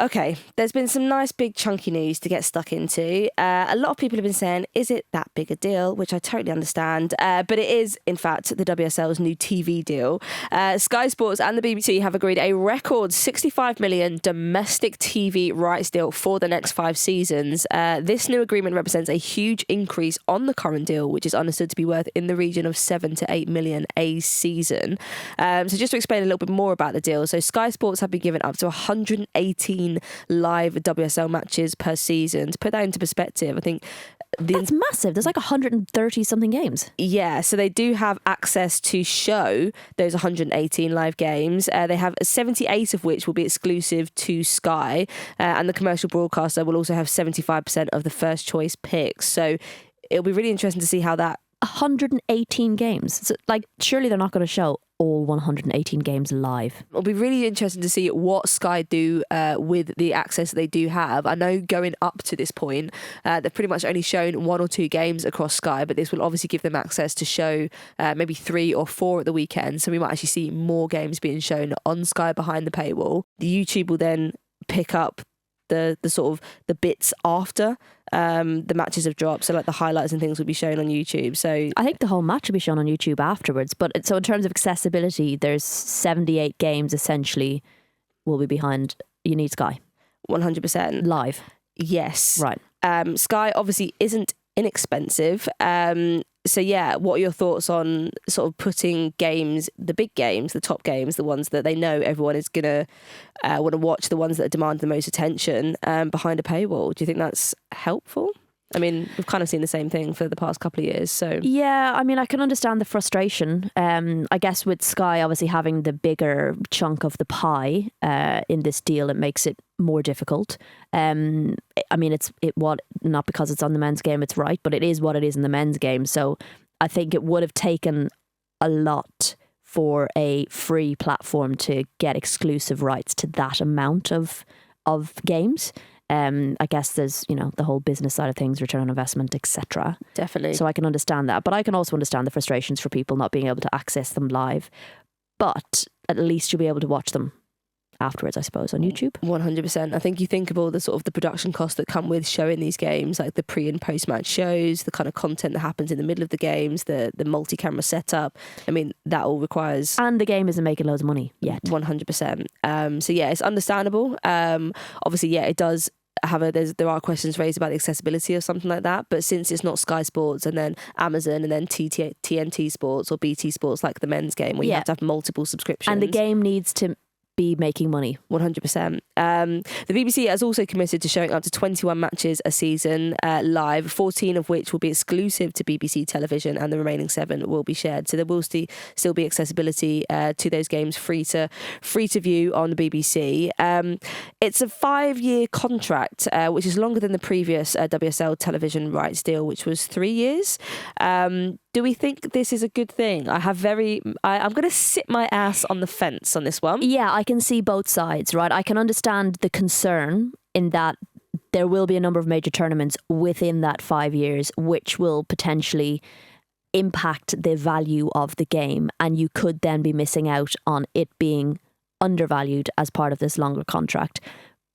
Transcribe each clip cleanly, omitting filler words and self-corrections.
Okay, there's been some nice big chunky news to get stuck into. A lot of people have been saying, is it that big a deal? Which I totally understand. But it is, in fact, the WSL's new TV deal. Sky Sports and the BBC have agreed a record 65 million domestic TV rights deal for the next 5 seasons. This new agreement represents a huge increase on the current deal, which is understood to be worth in the region of 7 to 8 million a season. So just to explain a little bit more about the deal. So Sky Sports have been given up to 118 live WSL matches per season. To put that into perspective, I think that's massive. There's like 130 something games. Yeah, so they do have access to show those 118 live games. They have 78 of which will be exclusive to Sky, and the commercial broadcaster will also have 75% of the first choice picks. So it'll be really interesting to see how that 118 games. So, like, surely they're not going to show all 118 games live. It'll be really interesting to see what Sky do with the access that they do have. I know going up to this point, they've pretty much only shown 1 or 2 games across Sky, but this will obviously give them access to show maybe 3 or 4 at the weekend. So we might actually see more games being shown on Sky behind the paywall. The YouTube will then pick up the sort of the bits after the matches have dropped, so like the highlights and things will be shown on YouTube. So I think the whole match will be shown on YouTube afterwards. But so in terms of accessibility, there's 78 games essentially will be behind. You need Sky 100% live. Yes, right. Sky obviously isn't inexpensive. So yeah, what are your thoughts on sort of putting games, the big games, the top games, the ones that they know everyone is gonna want to watch, the ones that demand the most attention, behind a paywall? Do you think that's helpful? I mean, we've kind of seen the same thing for the past couple of years. So yeah, I mean, I can understand the frustration. I guess with Sky obviously having the bigger chunk of the pie in this deal, it makes it more difficult. I mean, not because it's on the men's game, it's right, but it is what it is in the men's game. So I think it would have taken a lot for a free platform to get exclusive rights to that amount of games. I guess there's, the whole business side of things, return on investment, etc. Definitely. So I can understand that. But I can also understand the frustrations for people not being able to access them live. But at least you'll be able to watch them afterwards, I suppose, on YouTube. 100%. I think you think of all the sort of the production costs that come with showing these games, like the pre and post match shows, the kind of content that happens in the middle of the games, the multi-camera setup. I mean, that all requires... And the game isn't making loads of money yet. 100%. So yeah, it's understandable. Obviously, yeah, it does there are questions raised about the accessibility of something like that, but since it's not Sky Sports and then Amazon and then TNT Sports or BT Sports like the men's game where you have to have multiple subscriptions, and the game needs to be making money. 100%. The BBC has also committed to showing up to 21 matches a season live, 14 of which will be exclusive to BBC television and the remaining 7 will be shared. So there will still be accessibility to those games free to view on the BBC. It's a 5-year contract, which is longer than the previous WSL television rights deal, which was 3 years. Do we think this is a good thing? I'm going to sit my ass on the fence on this one. Yeah, I can see both sides, right? I can understand the concern in that there will be a number of major tournaments within that 5 years, which will potentially impact the value of the game. And you could then be missing out on it being undervalued as part of this longer contract.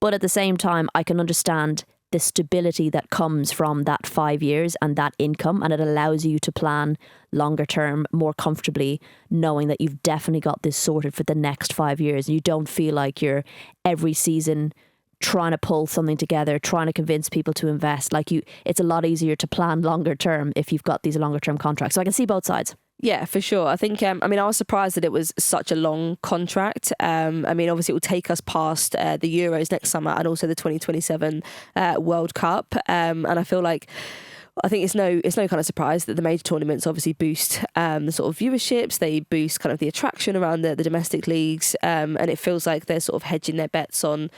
But at the same time, I can understand the stability that comes from that 5 years and that income, and it allows you to plan longer term more comfortably, knowing that you've definitely got this sorted for the next 5 years. You don't feel like you're every season trying to pull something together, trying to convince people to invest. It's a lot easier to plan longer term if you've got these longer term contracts. So I can see both sides. Yeah, for sure. I think, I was surprised that it was such a long contract. Obviously it will take us past the Euros next summer and also the 2027 World Cup. And I feel like, I think it's no kind of surprise that the major tournaments obviously boost the sort of viewerships. They boost kind of the attraction around the domestic leagues. And it feels like they're sort of hedging their bets on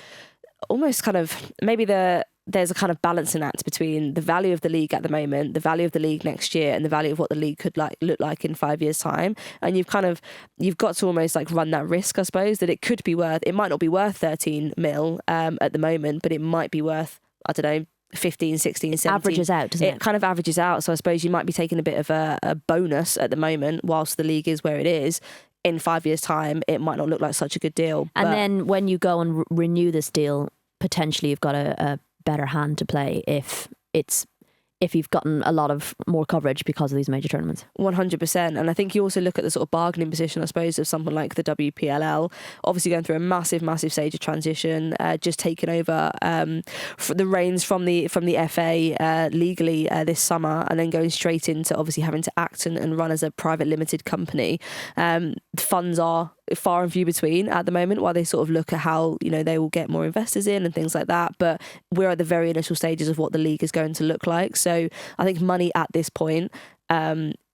almost kind of maybe there's a kind of balancing act between the value of the league at the moment, the value of the league next year, and the value of what the league could look like in 5 years' time. And you've got to almost like run that risk, I suppose, that it might not be worth 13 mil at the moment, but it might be worth, I don't know, 15, 16, 17. Averages out, doesn't it? It kind of averages out. So I suppose you might be taking a bit of a bonus at the moment whilst the league is where it is. In 5 years' time, it might not look like such a good deal. And then when you go and renew this deal, potentially you've got a better hand to play if you've gotten a lot of more coverage because of these major tournaments. 100%. And I think you also look at the sort of bargaining position, I suppose, of someone like the WPLL, obviously going through a massive stage of transition, just taking over the reins from the FA legally this summer, and then going straight into obviously having to act and run as a private limited company. Funds are far and few between at the moment, while they sort of look at how, you know, they will get more investors in and things like that. But we're at the very initial stages of what the league is going to look like. So I think money at this point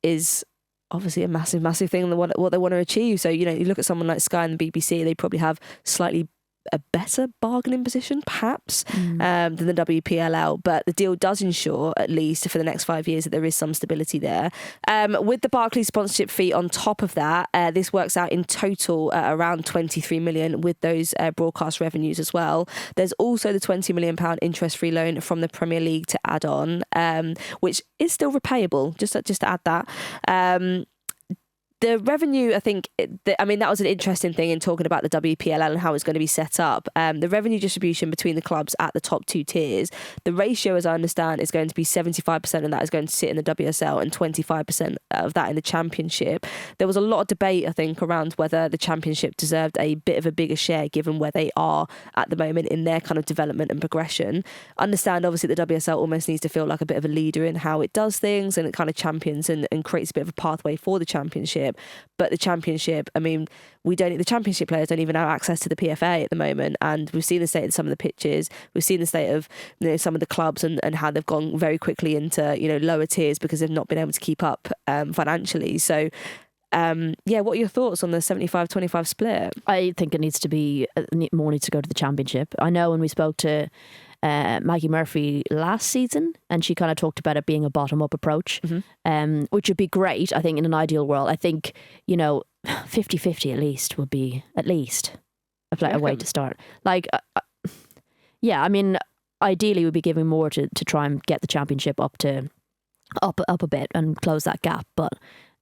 is obviously a massive thing, what they want to achieve. So, you know, you look at someone like Sky and the BBC, they probably have slightly a better bargaining position perhaps than the WPLL, but the deal does ensure, at least for the next 5 years, that there is some stability there. With the Barclays sponsorship fee on top of that, this works out in total around 23 million with those broadcast revenues as well. There's also the £20 million interest-free loan from the Premier League to add on, which is still repayable, just to add that. The revenue, I think, that was an interesting thing in talking about the WPLL and how it's going to be set up. The revenue distribution between the clubs at the top two tiers, the ratio, as I understand, is going to be 75% of that is going to sit in the WSL and 25% of that in the Championship. There was a lot of debate, I think, around whether the Championship deserved a bit of a bigger share given where they are at the moment in their kind of development and progression. Understand, obviously, the WSL almost needs to feel like a bit of a leader in how it does things, and it kind of champions and creates a bit of a pathway for the Championship. But the Championship, I mean, the Championship players don't even have access to the PFA at the moment, and we've seen the state of some of the pitches, we've seen the state of, you know, some of the clubs and how they've gone very quickly into, you know, lower tiers because they've not been able to keep up financially. So what are your thoughts on the 75-25 split? I think it needs to be more needs to go to the Championship. I know when we spoke to Maggie Murphy last season, and she kind of talked about it being a bottom-up approach, which would be great, I think, in an ideal world. I think, you know, 50-50 at least would be a way to start. Like, I mean, ideally we'd be giving more to try and get the Championship up a bit and close that gap, but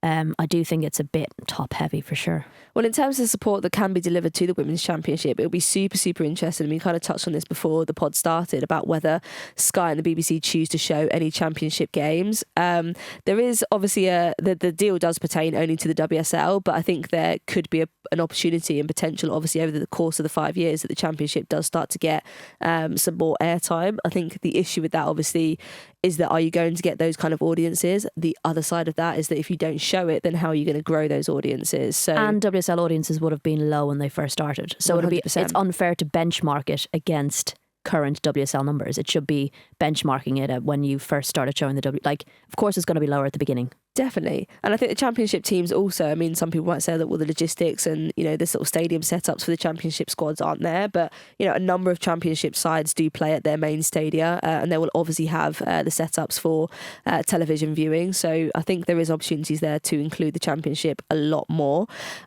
I do think it's a bit top heavy for sure. Well, in terms of support that can be delivered to the Women's Championship, it'll be super interesting. And we kind of touched on this before the pod started about whether Sky and the BBC choose to show any Championship games. There is obviously the deal does pertain only to the WSL, but I think there could be an opportunity and potential, obviously, over the course of the 5 years that the Championship does start to get some more airtime. I think the issue with that, obviously, is that are you going to get those kind of audiences? The other side of that is that if you don't show it, then how are you going to grow those audiences? So, and WSL audiences would have been low when they first started. So it's unfair to benchmark it against current WSL numbers. It should be benchmarking it at when you first started showing the of course it's going to be lower at the beginning. Definitely. And I think the Championship teams also, I mean, some people might say that, well, the logistics and, you know, the sort of stadium setups for the Championship squads aren't there, but, you know, a number of Championship sides do play at their main stadia, and they will obviously have the setups for television viewing. So I think there is opportunities there to include the Championship a lot more.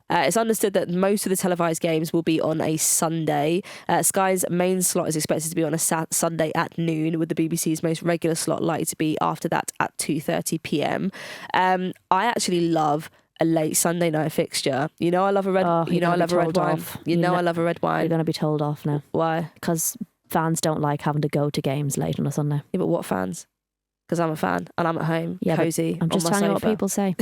It's understood that most of the televised games will be on a Sunday. Sky's main slot is expected to be on a Sunday at noon, with the BBC's most regular slot likely to be after that at 2:30 p.m. I actually love a late Sunday night fixture. You know, I love a red. I love a red wine. I love a red wine. You're going to be told off now. Why? Because fans don't like having to go to games late on a Sunday. Yeah, but what fans? Because I'm a fan and I'm at home, cozy. I'm just telling you what people say.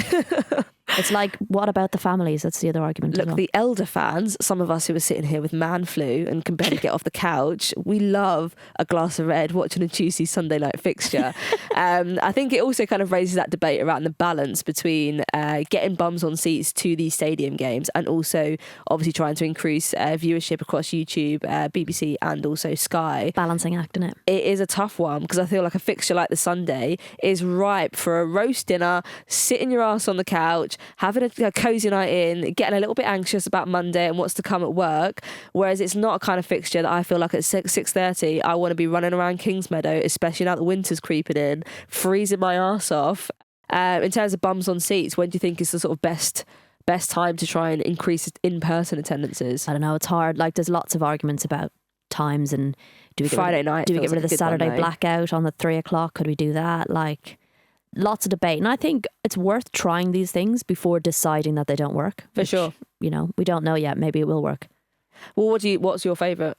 It's like, what about the families? That's the other argument. Look, the elder fans, some of us who are sitting here with man flu and can barely get off the couch, we love a glass of red watching a juicy Sunday night fixture. I think it also kind of raises that debate around the balance between getting bums on seats to these stadium games and also obviously trying to increase viewership across YouTube, BBC and also Sky. Balancing act, isn't it? It is a tough one because I feel like a fixture like the Sunday is ripe for a roast dinner, sitting your ass on the couch, having a cozy night in, getting a little bit anxious about Monday and what's to come at work. Whereas it's not a kind of fixture that I feel like at 6:30 I want to be running around Kingsmeadow, especially now the winter's creeping in, freezing my arse off. In terms of bums on seats, when do you think is the sort of best time to try and increase in-person attendances? I don't know, it's hard. Like, there's lots of arguments about times and do we get Friday night? Do we get rid of the Saturday blackout on the 3 o'clock? Could we do that? Like, lots of debate, and I think it's worth trying these things before deciding that they don't work. For sure. You know, we don't know yet. Maybe it will work. Well, what's your favourite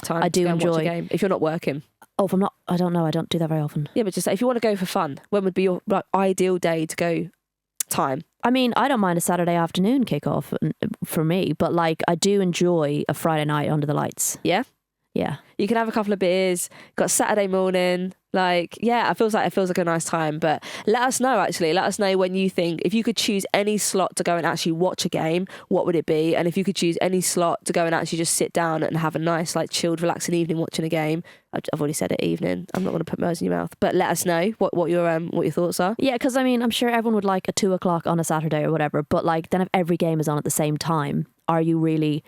time I to do go and watch a enjoy- game if you're not working? Oh, if I'm not, I don't know. I don't do that very often. Yeah, but just if you want to go for fun, when would be your ideal day to go time? I mean, I don't mind a Saturday afternoon kickoff for me, but like I do enjoy a Friday night under the lights. Yeah? Yeah. You can have a couple of beers, got Saturday morning. Like, yeah, it feels like a nice time. But let us know, actually. Let us know when you think, if you could choose any slot to go and actually watch a game, what would it be? And if you could choose any slot to go and actually just sit down and have a nice, like, chilled, relaxing evening watching a game. I've already said it, evening. I'm not going to put words in your mouth. But let us know what your thoughts are. Yeah, because I mean, I'm sure everyone would like a 2 o'clock on a Saturday or whatever. But like, then if every game is on at the same time, are you really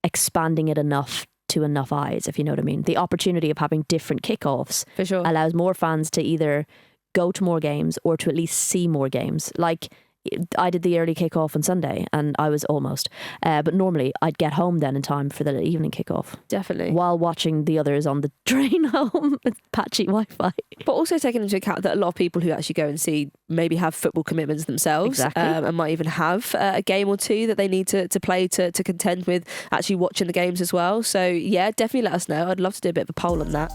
expanding it enough to enough eyes, if you know what I mean? The opportunity of having different kickoffs For sure. allows more fans to either go to more games or to at least see more games. Like I did the early kickoff on Sunday and I was almost, but normally I'd get home then in time for the evening kickoff. Definitely. While watching the others on the train home with patchy Wi-Fi. But also taking into account that a lot of people who actually go and see maybe have football commitments themselves. Exactly. And might even have a game or two that they need to play to contend with actually watching the games as well. So yeah, definitely let us know. I'd love to do a bit of a poll on that.